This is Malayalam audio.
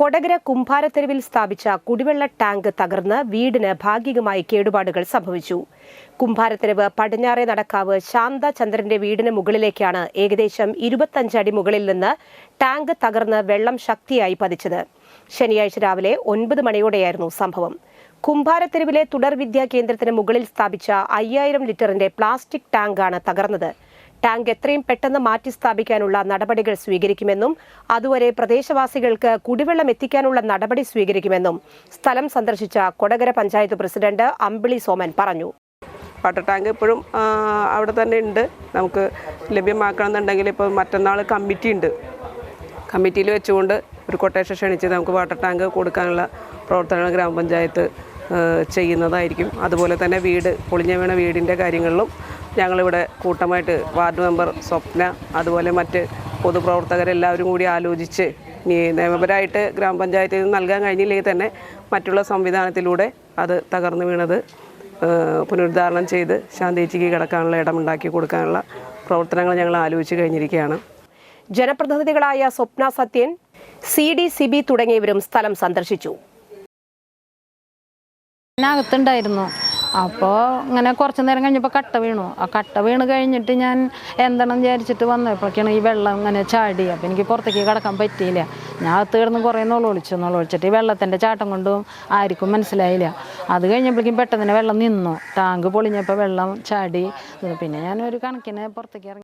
കൊടകര കുംഭാരത്തെരുവിൽ സ്ഥാപിച്ച കുടിവെള്ള ടാങ്ക് തകർന്ന് വീടിന് ഭാഗികമായി കേടുപാടുകൾ സംഭവിച്ചു. കുംഭാരത്തെരുവ് പടിഞ്ഞാറേ നടക്കാവ് ശാന്തചന്ദ്രന്റെ വീടിന് മുകളിലേക്കാണ് ഏകദേശം 25 അടി മുകളിൽ നിന്ന് ടാങ്ക് തകർന്ന് വെള്ളം ശക്തിയായി പതിച്ചത്. ശനിയാഴ്ച രാവിലെ 9 മണിയോടെയായിരുന്നു സംഭവം. കുംഭാരത്തെരുവിലെ തുടർ വിദ്യാ കേന്ദ്രത്തിന് മുകളിൽ സ്ഥാപിച്ച 5000 ലിറ്ററിന്റെ പ്ലാസ്റ്റിക് ടാങ്കാണ് തകർന്നത്. ടാങ്ക് എത്രയും പെട്ടെന്ന് മാറ്റി സ്ഥാപിക്കാനുള്ള നടപടികൾ സ്വീകരിക്കുമെന്നും അതുവരെ പ്രദേശവാസികൾക്ക് കുടിവെള്ളം എത്തിക്കാനുള്ള നടപടി സ്വീകരിക്കുമെന്നും സ്ഥലം സന്ദർശിച്ച കൊടകര പഞ്ചായത്ത് പ്രസിഡന്റ് അമ്പിളി സോമൻ പറഞ്ഞു. വാട്ടർ ടാങ്ക് ഇപ്പോഴും അവിടെ തന്നെ ഉണ്ട്. നമുക്ക് ലഭ്യമാക്കണമെന്നുണ്ടെങ്കിൽ ഇപ്പോൾ മറ്റന്നാൾ കമ്മിറ്റി ഉണ്ട്. കമ്മിറ്റിയിൽ വെച്ചുകൊണ്ട് ഒരു കൊട്ടേഷൻ ക്ഷണിച്ച് നമുക്ക് വാട്ടർ ടാങ്ക് കൊടുക്കാനുള്ള പ്രവർത്തനങ്ങൾ ഗ്രാമപഞ്ചായത്ത് ചെയ്യുന്നതായിരിക്കും. അതുപോലെ തന്നെ പൊളിഞ്ഞ വീണ വീടിൻ്റെ കാര്യങ്ങളിലും ഞങ്ങളിവിടെ കൂട്ടമായിട്ട് വാർഡ് മെമ്പർ സ്വപ്ന, അതുപോലെ മറ്റ് പൊതുപ്രവർത്തകരെല്ലാവരും കൂടി ആലോചിച്ച് നിയമപരമായിട്ട് ഗ്രാമപഞ്ചായത്തിൽ നിന്ന് നൽകാൻ കഴിഞ്ഞില്ലെങ്കിൽ തന്നെ മറ്റുള്ള സംവിധാനത്തിലൂടെ അത് തകർന്നു വീണത് പുനരുദ്ധാരണം ചെയ്ത് ശാന്തേച്ചിക്ക് കിടക്കാനുള്ള ഇടമുണ്ടാക്കി കൊടുക്കാനുള്ള പ്രവർത്തനങ്ങൾ ഞങ്ങൾ ആലോചിച്ച് കഴിഞ്ഞിരിക്കുകയാണ്. ജനപ്രതിനിധികളായ സ്വപ്ന സത്യൻ, CD സിബി തുടങ്ങിയവരും സ്ഥലം സന്ദർശിച്ചു. അകത്തുണ്ടായിരുന്നു. അപ്പോൾ ഇങ്ങനെ കുറച്ച് നേരം കഴിഞ്ഞപ്പോൾ കട്ട വീണു. ആ കട്ട വീണ് കഴിഞ്ഞിട്ട് ഞാൻ എന്തെണ്ണം വിചാരിച്ചിട്ട് വന്നപ്പോഴേക്കാണ് ഈ വെള്ളം ഇങ്ങനെ ചാടി. അപ്പോൾ എനിക്ക് പുറത്തേക്ക് കിടക്കാൻ പറ്റിയില്ല. ഞാൻ അകത്ത് കിടന്ന് കുറേ നുളൊളിച്ചിട്ട് ഈ വെള്ളത്തിൻ്റെ ചാട്ടം കൊണ്ടും ആർക്കും മനസ്സിലായില്ല. അത് കഴിഞ്ഞപ്പോഴേക്കും പെട്ടെന്ന് വെള്ളം നിന്നു. ടാങ്ക് പൊളിഞ്ഞപ്പോൾ വെള്ളം ചാടി. പിന്നെ ഞാനൊരു കണക്കിന് പുറത്തേക്ക് ഇറങ്ങി.